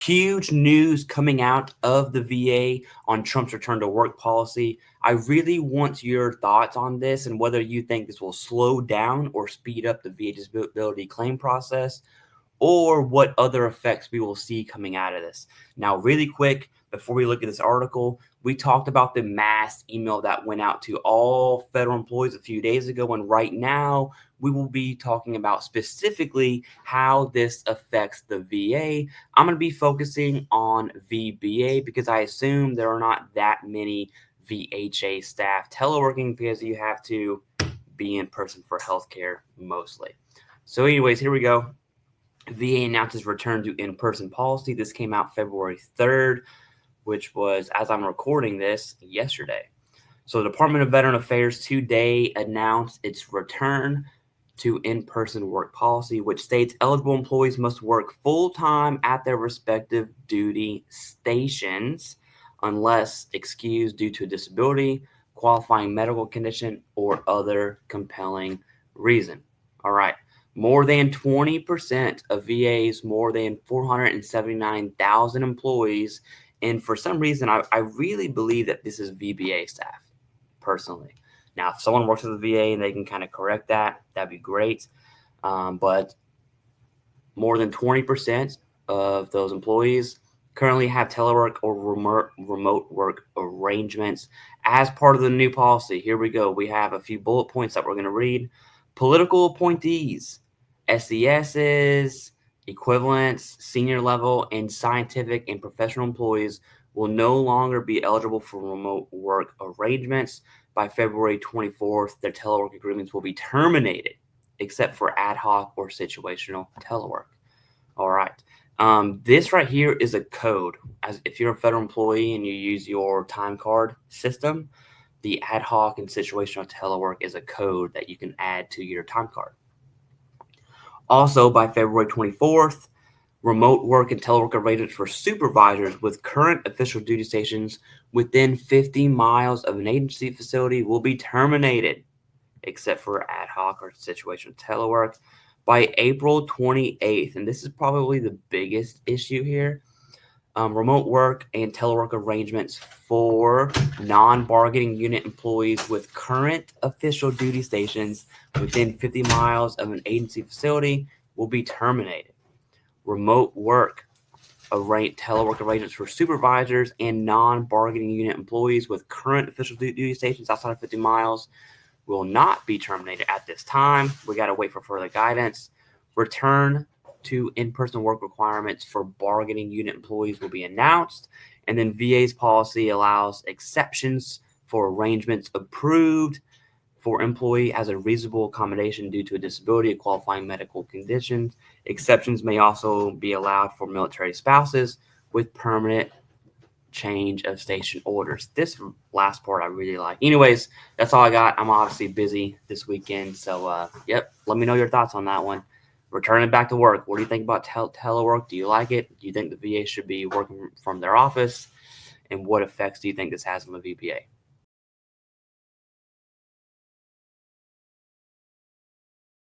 Huge news coming out of the VA on Trump's return to work policy. I really want your thoughts on this and whether you think this will slow down or speed up the VA disability claim process, or what other effects we will see coming out of this. Now, really quick, before we look at this article, we talked about the mass email that went out to all federal employees a few days ago, and right now we will be talking about specifically how this affects the VA. I'm going to be focusing on VBA because I assume there are not that many VHA staff teleworking because you have to be in person for healthcare mostly. So anyways, here we go. VA announces return to in-person policy. This came out February 3rd, which was, as I'm recording this, yesterday. So the Department of Veteran Affairs today announced its return to in-person work policy, which states eligible employees must work full-time at their respective duty stations unless excused due to a disability, qualifying medical condition, or other compelling reason. All right. More than 20% of VA's more than 479,000 employees, and for some reason, I really believe that this is VBA staff, personally. Now, if someone works at the VA and they can kind of correct that, that'd be great. But more than 20% of those employees currently have telework or remote work arrangements as part of the new policy. Here we go. We have a few bullet points that we're going to read. Political appointees, SESs, equivalents, senior level, and scientific and professional employees will no longer be eligible for remote work arrangements. By February 24th, their telework agreements will be terminated, except for ad hoc or situational telework. All right. This right here is a code. As if you're a federal employee and you use your time card system, the ad hoc and situational telework is a code that you can add to your time card. Also, by February 24th, remote work and telework arrangements for supervisors with current official duty stations within 50 miles of an agency facility will be terminated, except for ad hoc or situational telework. By April 28th, and this is probably the biggest issue here, remote work and telework arrangements for non-bargaining unit employees with current official duty stations within 50 miles of an agency facility will be terminated. Remote work, telework arrangements for supervisors and non-bargaining unit employees with current official duty stations outside of 50 miles will not be terminated at this time. We got to wait for further guidance. Return to in-person work requirements for bargaining unit employees will be announced, and then VA's policy allows exceptions for arrangements approved for employee as a reasonable accommodation due to a disability, a qualifying medical condition. Exceptions may also be allowed for military spouses with permanent change of station orders. This last part I really like. Anyways, that's all I got. I'm obviously busy this weekend, so let me know your thoughts on that one. Returning back to work. What do you think about telework? Do you like it? Do you think the VA should be working from their office? And what effects do you think this has on the VBA?